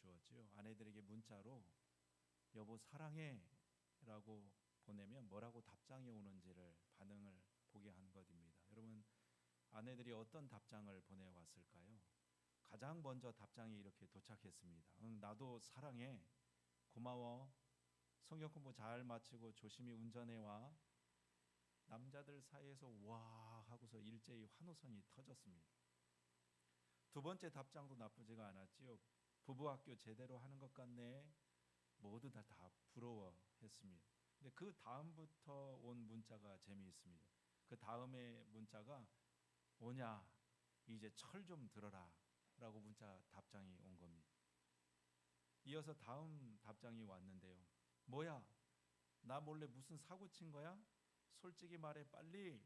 주었지요. 아내들에게 문자로 여보 사랑해 라고 보내면 뭐라고 답장이 오는지를 반응을 보게 한 것입니다. 여러분, 아내들이 어떤 답장을 보내왔을까요? 가장 먼저 답장이 이렇게 도착했습니다. 응, 나도 사랑해. 고마워. 성경 공부 잘 마치고 조심히 운전해와. 남자들 사이에서 와 하고서 일제히 환호성이 터졌습니다. 두 번째 답장도 나쁘지가 않았지요. 부부학교 제대로 하는 것 같네. 모두 다 부러워했습니다. 근데 그 다음부터 온 문자가 재미있습니다. 그 다음에 문자가 오냐 이제 철 좀 들어라 라고 문자 답장이 온 겁니다. 이어서 다음 답장이 왔는데요. 뭐야 나 몰래 무슨 사고 친 거야? 솔직히 말해 빨리.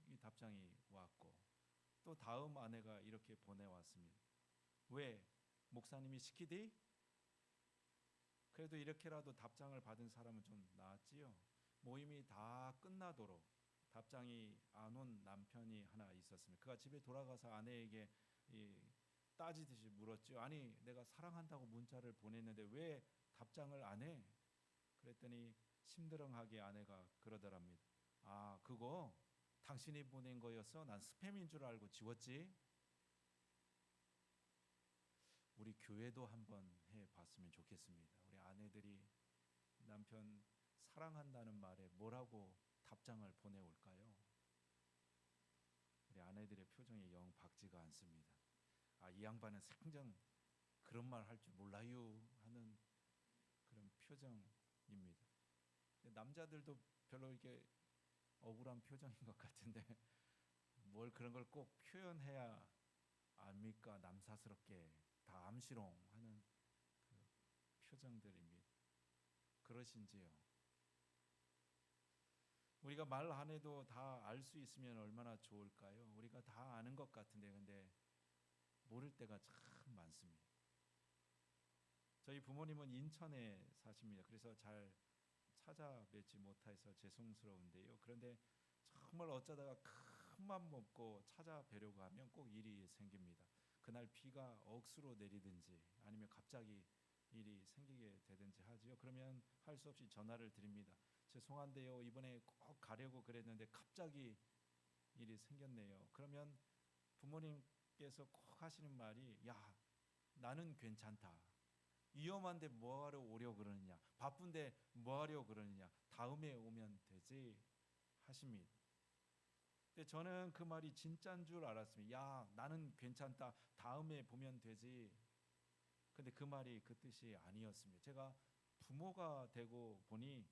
이 답장이 왔고 또 다음 아내가 이렇게 보내왔습니다. 왜? 목사님이 시키디? 그래도 이렇게라도 답장을 받은 사람은 좀 나았지요. 모임이 다 끝나도록 답장이 안 온 남편이 하나 있었습니다. 그가 집에 돌아가서 아내에게 따지듯이 물었죠. 아니 내가 사랑한다고 문자를 보냈는데 왜 답장을 안 해? 그랬더니 심드렁하게 아내가 그러더랍니다. 아 그거 당신이 보낸 거였어? 난 스팸인 줄 알고 지웠지. 우리 교회도 한번 해봤으면 좋겠습니다. 우리 아내들이 남편 사랑한다는 말에 뭐라고 답장을 보내올까요? 우리 아내들의 표정이 영 밝지가 않습니다. 아, 이 양반은 생전 그런 말 할 줄 몰라요 하는 그런 표정입니다. 남자들도 별로 이렇게 억울한 표정인 것 같은데 뭘 그런 걸 꼭 표현해야 압니까? 남사스럽게 다 암시롱 하는 그 표정들입니다. 그러신지요? 우리가 말 안 해도 다 알 수 있으면 얼마나 좋을까요? 우리가 다 아는 것 같은데 근데 모를 때가 참 많습니다. 저희 부모님은 인천에 사십니다. 그래서 잘 찾아뵙지 못해서 죄송스러운데요. 그런데 정말 어쩌다가 큰 맘 먹고 찾아뵈려고 하면 꼭 일이 생깁니다. 그날 비가 억수로 내리든지 아니면 갑자기 일이 생기게 되든지 하지요. 그러면 할 수 없이 전화를 드립니다. 죄송한데요. 이번에 꼭 가려고 그랬는데 갑자기 일이 생겼네요. 그러면 부모님께서 꼭 하시는 말이 야, 나는 괜찮다. 위험한데 뭐하러 오려 그러느냐. 바쁜데 뭐하려 그러느냐. 다음에 오면 되지 하십니다. 근데 저는 그 말이 진짜인 줄 알았습니다. 야, 나는 괜찮다. 다음에 보면 되지. 근데 그 말이 그 뜻이 아니었습니다. 제가 부모가 되고 보니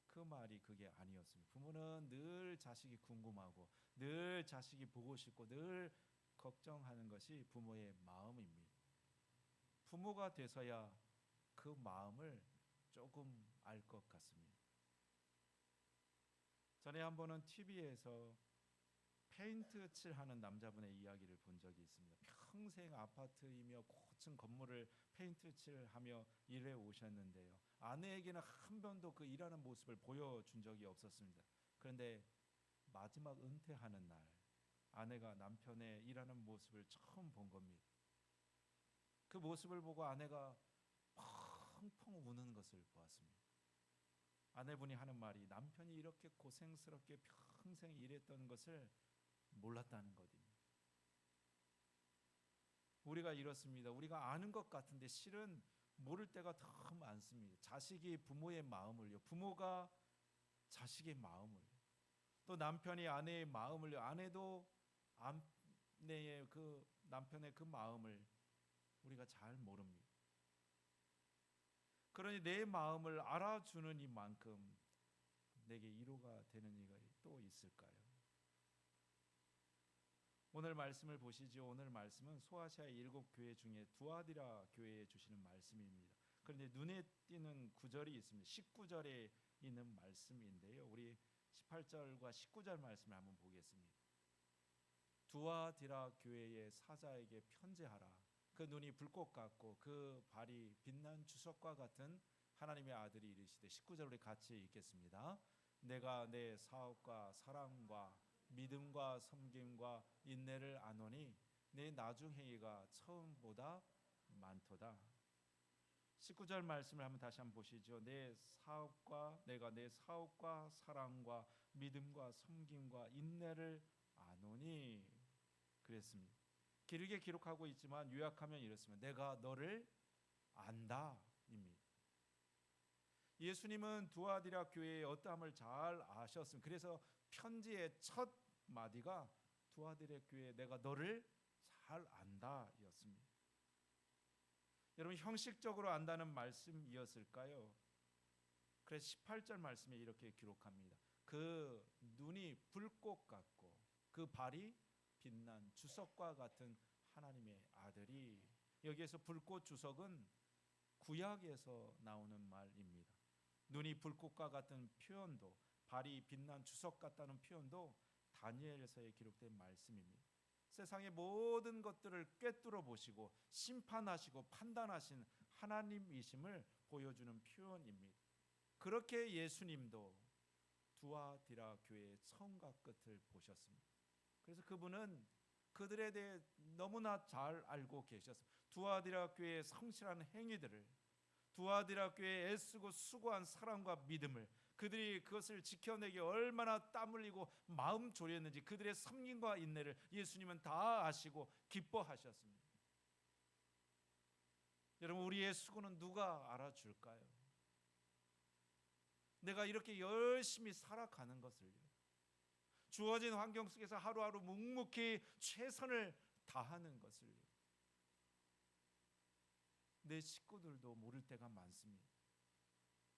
그 말이 그게 아니었습니다. 부모는 늘 자식이 궁금하고 늘 자식이 보고 싶고 늘 걱정하는 것이 부모의 마음입니다. 부모가 돼서야 그 마음을 조금 알 것 같습니다. 전에 한 번은 TV에서 페인트 칠하는 남자분의 이야기를 본 적이 있습니다. 평생 아파트이며 고층 건물을 페인트 칠하며 일해 오셨는데요. 아내에게는 한 번도 그 일하는 모습을 보여준 적이 없었습니다. 그런데 마지막 은퇴하는 날 아내가 남편의 일하는 모습을 처음 본 겁니다. 그 모습을 보고 아내가 펑펑 우는 것을 보았습니다. 아내분이 하는 말이 남편이 이렇게 고생스럽게 평생 일했던 것을 몰랐다는 것입니다. 우리가 이렇습니다. 우리가 아는 것 같은데 실은 모를 때가 더 많습니다. 자식이 부모의 마음을요, 부모가 자식의 마음을, 또 남편이 아내의 마음을요, 아내도 아내의 그 남편의 그 마음을 우리가 잘 모릅니다. 그러니 내 마음을 알아주는 이만큼 내게 위로가 되는 이가 또 있을까요? 오늘 말씀을 보시죠. 오늘 말씀은 소아시아의 7교회 중에 두아디라 교회에 주시는 말씀입니다. 그런데 눈에 띄는 구절이 있습니다. 19절에 있는 말씀인데요. 우리 18절과 19절 말씀을 한번 보겠습니다. 두아디라 교회의 사자에게 편지하라. 그 눈이 불꽃 같고 그 발이 빛난 주석과 같은 하나님의 아들이 이르시되 19절 우리 같이 읽겠습니다. 내가 내 사업과 사랑과 믿음과 섬김과 인내를 아노니 내 나중행위가 처음보다 많도다. 19절 말씀을 한번 다시 한번 보시죠. 내가 내 사업과 사랑과 믿음과 섬김과 인내를 아노니 그랬습니다. 길게 기록하고 있지만 요약하면 이렇습니다. 내가 너를 안다입니다. 예수님은 두아디라 교회의 어떠함을 잘 아셨습니다. 그래서 편지의 첫 마디가 두아디라 교회 내가 너를 잘 안다였습니다. 여러분 형식적으로 안다는 말씀이었을까요? 그래서 18절 말씀에 이렇게 기록합니다. 그 눈이 불꽃 같고 그 발이 빛난 주석과 같은 하나님의 아들이, 여기에서 불꽃 주석은 구약에서 나오는 말입니다. 눈이 불꽃과 같은 표현도, 발이 빛난 주석 같다는 표현도 다니엘서에 기록된 말씀입니다. 세상의 모든 것들을 꿰뚫어 보시고 심판하시고 판단하신 하나님이심을 보여주는 표현입니다. 그렇게 예수님도 두아디라 교회의 성곽 끝을 보셨습니다. 그래서 그분은 그들에 대해 너무나 잘 알고 계셨습니다. 두아디라 교회의 성실한 행위들을, 두아디라 교회에 애쓰고 수고한 사랑과 믿음을, 그들이 그것을 지켜내기 얼마나 땀 흘리고 마음 졸였는지 그들의 섬김과 인내를 예수님은 다 아시고 기뻐하셨습니다. 여러분, 우리의 수고는 누가 알아줄까요? 내가 이렇게 열심히 살아가는 것을요, 주어진 환경 속에서 하루하루 묵묵히 최선을 다하는 것을요, 내 식구들도 모를 때가 많습니다.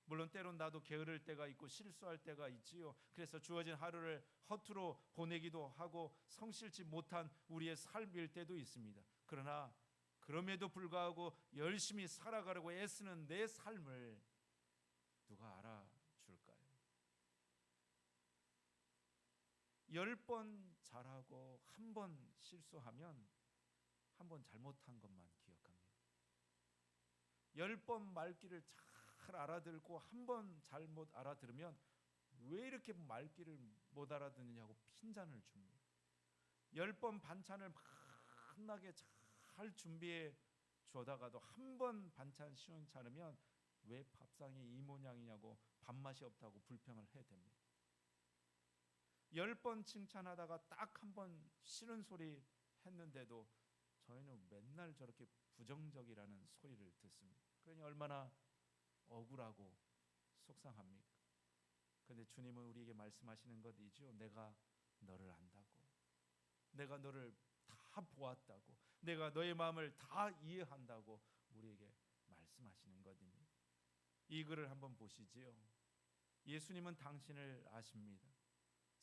물론 때론 나도 게으를 때가 있고 실수할 때가 있지요. 그래서 주어진 하루를 허투루 보내기도 하고 성실치 못한 우리의 삶일 때도 있습니다. 그러나 그럼에도 불구하고 열심히 살아가려고 애쓰는 내 삶을 누가 알아줄까요? 10번 잘하고 한 번 실수하면 한 번 잘못한 것만 기억합니다. 10번 말귀를 잘 알아들고 한 번 잘못 알아들으면 왜 이렇게 말귀를 못 알아듣느냐고 핀잔을 줍니다. 10번 반찬을 만나게 잘 준비해 줘다가도 한 번 반찬 시원찮으면 왜 밥상이 이 모양이냐고 밥맛이 없다고 불평을 해댑니다. 10번 칭찬하다가 딱 한 번 싫은 소리 했는데도 저희는 맨날 저렇게 부정적이라는 소리를 듣습니다. 그러니 얼마나 억울하고 속상합니까? 그런데 주님은 우리에게 말씀하시는 것이죠. 내가 너를 안다고, 내가 너를 다 보았다고, 내가 너의 마음을 다 이해한다고 우리에게 말씀하시는 것입니다. 이 글을 한번 보시지요. 예수님은 당신을 아십니다.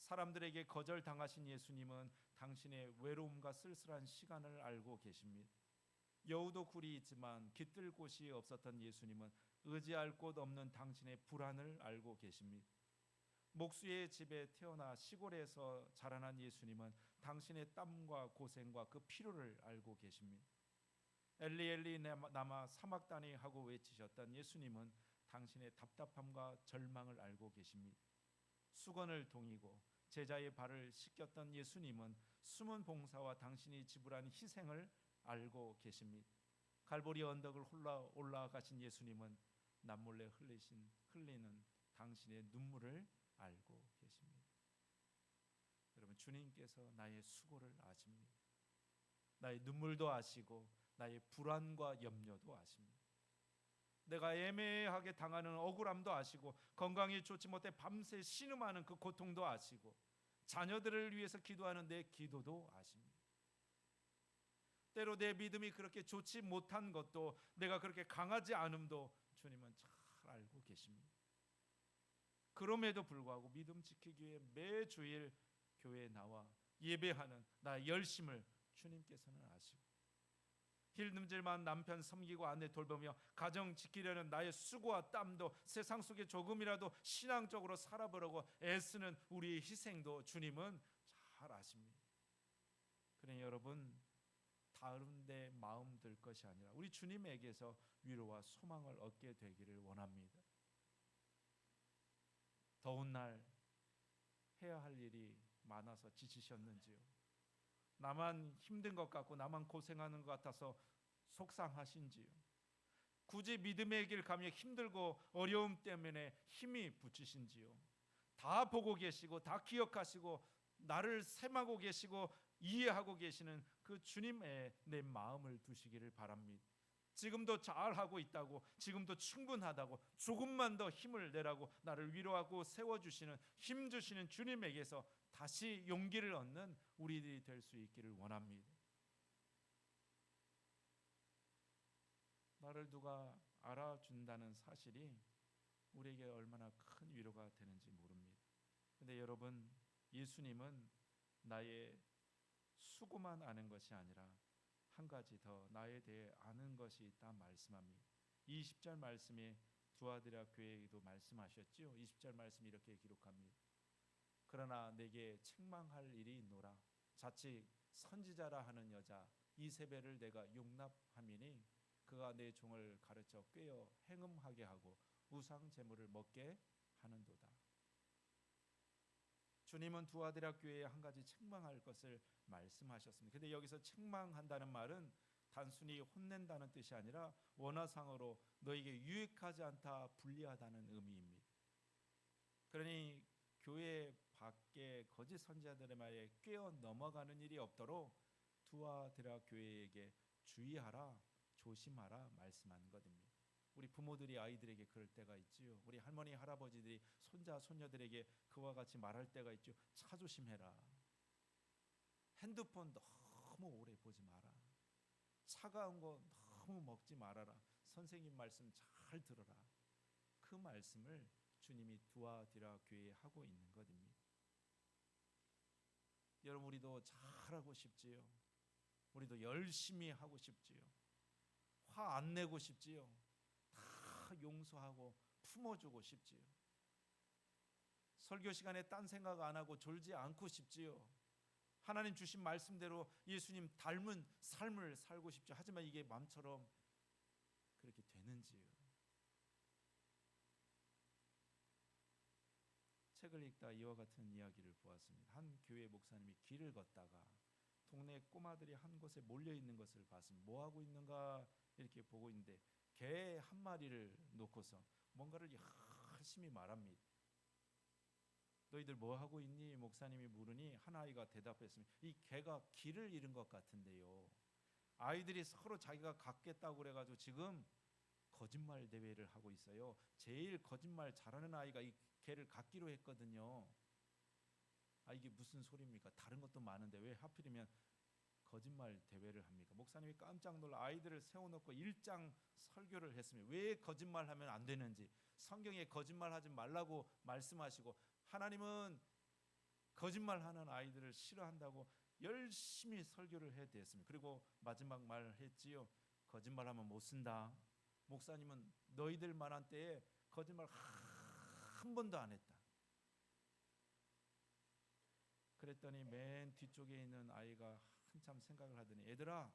사람들에게 거절당하신 예수님은 당신의 외로움과 쓸쓸한 시간을 알고 계십니다. 여우도 굴이 있지만 깃들 곳이 없었던 예수님은 의지할 곳 없는 당신의 불안을 알고 계십니다. 목수의 집에 태어나 시골에서 자라난 예수님은 당신의 땀과 고생과 그 피로를 알고 계십니다. 엘리 엘리 라마 사막다니 하고 외치셨던 예수님은 당신의 답답함과 절망을 알고 계십니다. 수건을 동이고 제자의 발을 씻겼던 예수님은 숨은 봉사와 당신이 지불한 희생을 알고 계십니다. 갈보리 언덕을 올라가신 예수님은 남몰래 흘리는 당신의 눈물을 알고 계십니다. 여러분, 주님께서 나의 수고를 아십니다. 나의 눈물도 아시고 나의 불안과 염려도 아십니다. 내가 애매하게 당하는 억울함도 아시고 건강이 좋지 못해 밤새 신음하는 그 고통도 아시고 자녀들을 위해서 기도하는 내 기도도 아십니다. 때로 내 믿음이 그렇게 좋지 못한 것도, 내가 그렇게 강하지 않음도 주님은 잘 알고 계십니다. 그럼에도 불구하고 믿음 지키기 위해 매주일 교회에 나와 예배하는 나의 열심을 주님께서는 아시고, 힘들만 남편 섬기고 아내 돌보며 가정 지키려는 나의 수고와 땀도, 세상 속에 조금이라도 신앙적으로 살아보려고 애쓰는 우리의 희생도 주님은 잘 아십니다. 그러니 여러분, 다른 데 마음 들 것이 아니라 우리 주님에게서 위로와 소망을 얻게 되기를 원합니다. 더운 날 해야 할 일이 많아서 지치셨는지요? 나만 힘든 것 같고 나만 고생하는 것 같아서 속상하신지요? 굳이 믿음의 길 가며 힘들고 어려움 때문에 힘이 붙이신지요? 다 보고 계시고 다 기억하시고 나를 셈하고 계시고 이해하고 계시는 그 주님의 내 마음을 두시기를 바랍니다. 지금도 잘하고 있다고, 지금도 충분하다고, 조금만 더 힘을 내라고 나를 위로하고 세워주시는, 힘 주시는 주님에게서 다시 용기를 얻는 우리들이 될 수 있기를 원합니다. 나를 누가 알아준다는 사실이 우리에게 얼마나 큰 위로가 되는지 모릅니다. 근데 여러분, 예수님은 나의 수고만 아는 것이 아니라 한 가지 더 나에 대해 아는 것이 있다 말씀합니다. 20절 말씀에 두아디라 교회에도 말씀하셨지요. 20절 말씀 이렇게 기록합니다. 그러나 내게 책망할 일이 있노라. 자칫 선지자라 하는 여자 이세벨을 내가 용납함이니 그가 내 종을 가르쳐 꾀어 행음하게 하고 우상 제물을 먹게 하는도다. 주님은 두아디라 교회에 한 가지 책망할 것을 말씀하셨습니다. 근데 여기서 책망한다는 말은 단순히 혼낸다는 뜻이 아니라 원어상으로 너에게 유익하지 않다, 불리하다는 의미입니다. 그러니 교회 밖에 거짓 선지자들의 말에 꿰어 넘어가는 일이 없도록 두아디라 교회에게 주의하라, 조심하라 말씀하는 것입니다. 우리 부모들이 아이들에게 그럴 때가 있지요. 우리 할머니 할아버지들이 손자 손녀들에게 그와 같이 말할 때가 있죠. 차 조심해라. 핸드폰 너무 오래 보지 마라. 차가운 거 너무 먹지 말아라. 선생님 말씀 잘 들어라. 그 말씀을 주님이 두아디라 교회에 하고 있는 것입니다. 여러분, 우리도 잘하고 싶지요. 우리도 열심히 하고 싶지요. 화 안 내고 싶지요. 다 용서하고 품어주고 싶지요. 설교 시간에 딴 생각 안 하고 졸지 않고 싶지요. 하나님 주신 말씀대로 예수님 닮은 삶을 살고 싶죠. 하지만 이게 마음처럼 그렇게 되는지요? 책을 읽다 이와 같은 이야기를 보았습니다. 한 교회 목사님이 길을 걷다가 동네 꼬마들이 한 곳에 몰려 있는 것을 봤습니다. 뭐 하고 있는가 이렇게 보고 있는데 개 한 마리를 놓고서 뭔가를 열심히 말합니다. 너희들 뭐 하고 있니? 목사님이 물으니 한 아이가 대답했습니다. 이 개가 길을 잃은 것 같은데요. 아이들이 서로 자기가 갖겠다고 그래가지고 지금 거짓말 대회를 하고 있어요. 제일 거짓말 잘하는 아이가 이 개를 갖기로 했거든요. 이게 무슨 소리입니까? 다른 것도 많은데 왜 하필이면 거짓말 대회를 합니까? 목사님이 깜짝 놀라 아이들을 세워놓고 1장 설교를 했습니다. 왜 거짓말하면 안 되는지, 성경에 거짓말하지 말라고 말씀하시고 하나님은 거짓말하는 아이들을 싫어한다고 열심히 설교를 해댔습니다. 그리고 마지막 말 했지요. 거짓말하면 못 쓴다. 목사님은 너희들 만한 때에 거짓말 한 번도 안 했다. 그랬더니 맨 뒤쪽에 있는 아이가 한참 생각을 하더니 얘들아,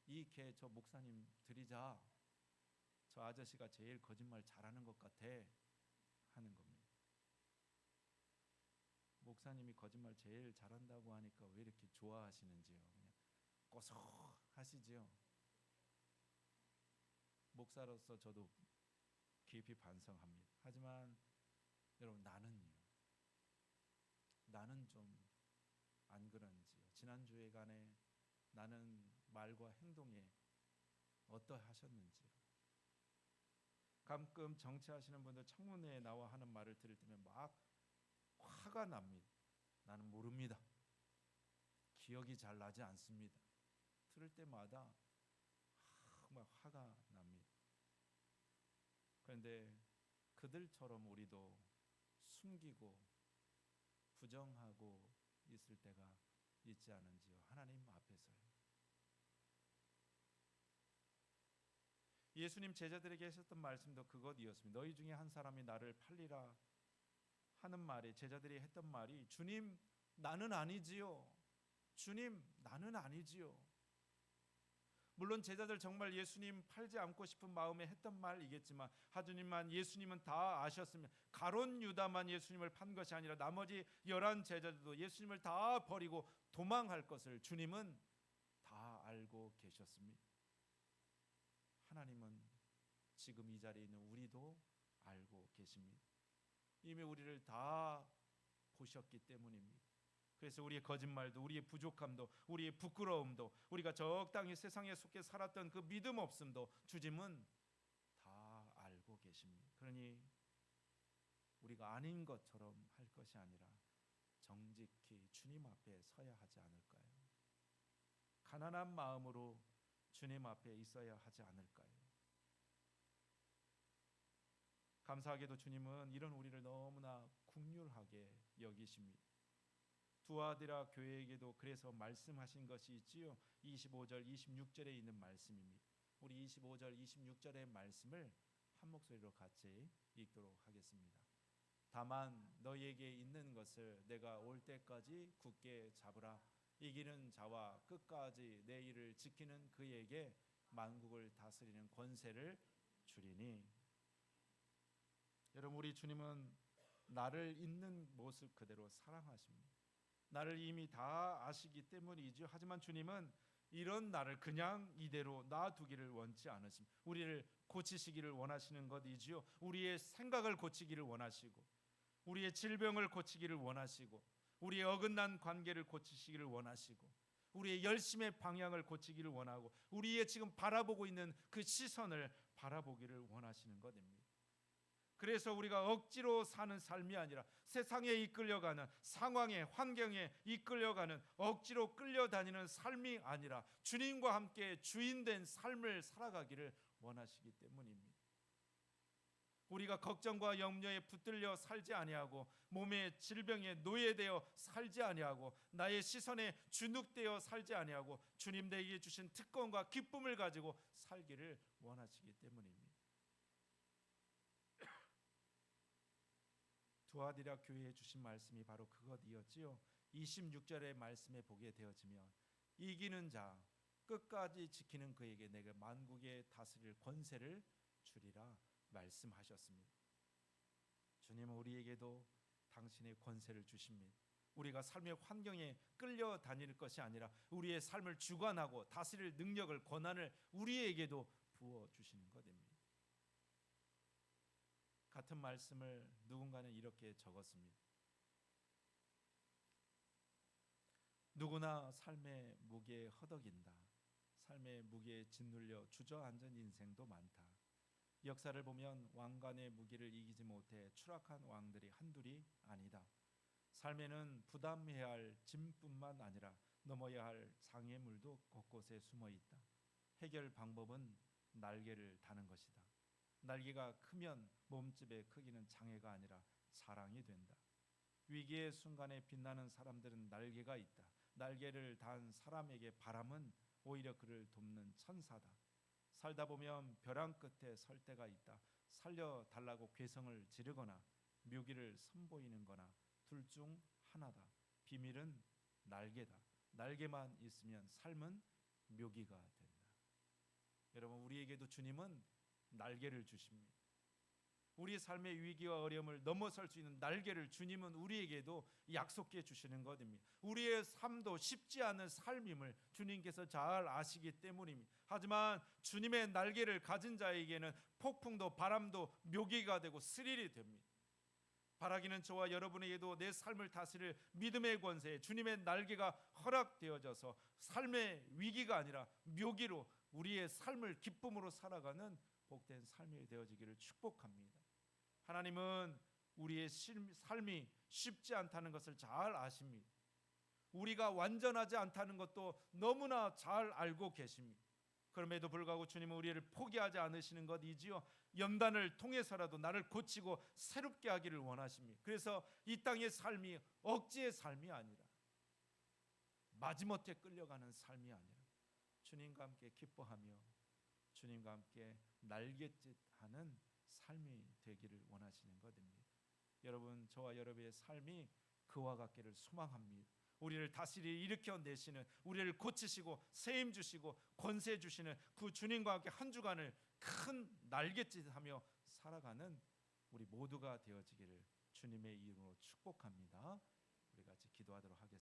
이 개 저 목사님 드리자. 저 아저씨가 제일 거짓말 잘하는 것 같아 하는 겁니다. 목사님이 거짓말 제일 잘한다고 하니까 왜 이렇게 좋아하시는지요? 그냥 고소하시지요. 목사로서 저도 깊이 반성합니다. 하지만 여러분, 나는 좀 안 그런지요? 지난 주에간에 나는 말과 행동에 어떠하셨는지요? 가끔 정치하시는 분들 청문회에 나와 하는 말을 들을 때면 막 화가 납니다. 나는 모릅니다. 기억이 잘 나지 않습니다. 들을 때마다 막 화가 납니다. 그런데 그들처럼 우리도 숨기고 부정하고 있을 때가 있지 않은지요? 하나님 앞에서요. 예수님 제자들에게 하셨던 말씀도 그것이었습니다. 너희 중에 한 사람이 나를 팔리라 하는 말에 제자들이 했던 말이 주님, 나는 아니지요. 주님, 나는 아니지요. 물론 제자들 정말 예수님 팔지 않고 싶은 마음에 했던 말이겠지만 하주님만 예수님은 다 아셨으면 가론 유다만 예수님을 판 것이 아니라 나머지 11 제자들도 예수님을 다 버리고 도망할 것을 주님은 다 알고 계셨습니다. 하나님은 지금 이 자리에 있는 우리도 알고 계십니다. 이미 우리를 다 보셨기 때문입니다. 그래서 우리의 거짓말도, 우리의 부족함도, 우리의 부끄러움도, 우리가 적당히 세상에 속해 살았던 그 믿음 없음도 주님은 다 알고 계십니다. 그러니 우리가 아닌 것처럼 할 것이 아니라 정직히 주님 앞에 서야 하지 않을까요? 가난한 마음으로 주님 앞에 있어야 하지 않을까요? 감사하게도 주님은 이런 우리를 너무나 긍휼하게 여기십니다. 두아디라 교회에게도 그래서 말씀하신 것이 있지요. 25절 26절에 있는 말씀입니다. 우리 25절 26절의 말씀을 한 목소리로 같이 읽도록 하겠습니다. 다만 너희에게 있는 것을 내가 올 때까지 굳게 잡으라. 이기는 자와 끝까지 내 일을 지키는 그에게 만국을 다스리는 권세를 주리니. 여러분, 우리 주님은 나를 있는 모습 그대로 사랑하십니다. 나를 이미 다 아시기 때문이죠. 하지만 주님은 이런 나를 그냥 이대로 놔두기를 원치 않으십니다. 우리를 고치시기를 원하시는 것이지요. 우리의 생각을 고치기를 원하시고, 우리의 질병을 고치기를 원하시고, 우리의 어긋난 관계를 고치시기를 원하시고, 우리의 열심의 방향을 고치기를 원하고, 우리의 지금 바라보고 있는 그 시선을 바라보기를 원하시는 것입니다. 그래서 우리가 억지로 사는 삶이 아니라 세상에 이끌려가는, 상황에, 환경에 이끌려가는, 억지로 끌려다니는 삶이 아니라 주님과 함께 주인된 삶을 살아가기를 원하시기 때문입니다. 우리가 걱정과 염려에 붙들려 살지 아니하고, 몸의 질병에 노예되어 살지 아니하고, 나의 시선에 주눅되어 살지 아니하고, 주님 내게 주신 특권과 기쁨을 가지고 살기를 원하시기 때문입니다. 두아디라 교회에 주신 말씀이 바로 그것이었지요. 26절의 말씀에 보게 되어지면 이기는 자, 끝까지 지키는 그에게 내가 만국에 다스릴 권세를 주리라 말씀하셨습니다. 주님은 우리에게도 당신의 권세를 주십니다. 우리가 삶의 환경에 끌려다닐 것이 아니라 우리의 삶을 주관하고 다스릴 능력을, 권한을 우리에게도 부어주시는 것입니다. 같은 말씀을 누군가는 이렇게 적었습니다. 누구나 삶의 무게에 허덕인다. 삶의 무게에 짓눌려 주저앉은 인생도 많다. 역사를 보면 왕관의 무게를 이기지 못해 추락한 왕들이 한둘이 아니다. 삶에는 부담해야 할 짐뿐만 아니라 넘어야 할 장애물도 곳곳에 숨어 있다. 해결 방법은 날개를 다는 것이다. 날개가 크면 몸집의 크기는 장애가 아니라 자랑이 된다. 위기의 순간에 빛나는 사람들은 날개가 있다. 날개를 단 사람에게 바람은 오히려 그를 돕는 천사다. 살다 보면 벼랑 끝에 설 때가 있다. 살려달라고 괴성을 지르거나 묘기를 선보이는 거나 둘 중 하나다. 비밀은 날개다. 날개만 있으면 삶은 묘기가 된다. 여러분, 우리에게도 주님은 날개를 주십니다. 우리 삶의 위기와 어려움을 넘어설 수 있는 날개를 주님은 우리에게도 약속해 주시는 것입니다. 우리의 삶도 쉽지 않은 삶임을 주님께서 잘 아시기 때문입니다. 하지만 주님의 날개를 가진 자에게는 폭풍도 바람도 묘기가 되고 스릴이 됩니다. 바라기는 저와 여러분에게도 내 삶을 다스릴 믿음의 권세에 주님의 날개가 허락되어져서 삶의 위기가 아니라 묘기로 우리의 삶을 기쁨으로 살아가는 복된 삶이 되어지기를 축복합니다. 하나님은 우리의 삶이 쉽지 않다는 것을 잘 아십니다. 우리가 완전하지 않다는 것도 너무나 잘 알고 계십니다. 그럼에도 불구하고 주님은 우리를 포기하지 않으시는 것이지요. 연단을 통해서라도 나를 고치고 새롭게 하기를 원하십니다. 그래서 이 땅의 삶이 억지의 삶이 아니라, 마지못해 끌려가는 삶이 아니라 주님과 함께 기뻐하며 주님과 함께 날갯짓하는 삶이 되기를 원하시는 것입니다. 여러분, 저와 여러분의 삶이 그와 같기를 소망합니다. 우리를 다스리 일으켜 내시는, 우리를 고치시고 세임 주시고 권세 주시는 그 주님과 함께 한 주간을 큰 날갯짓하며 살아가는 우리 모두가 되어지기를 주님의 이름으로 축복합니다. 우리 같이 기도하도록 하겠습니다.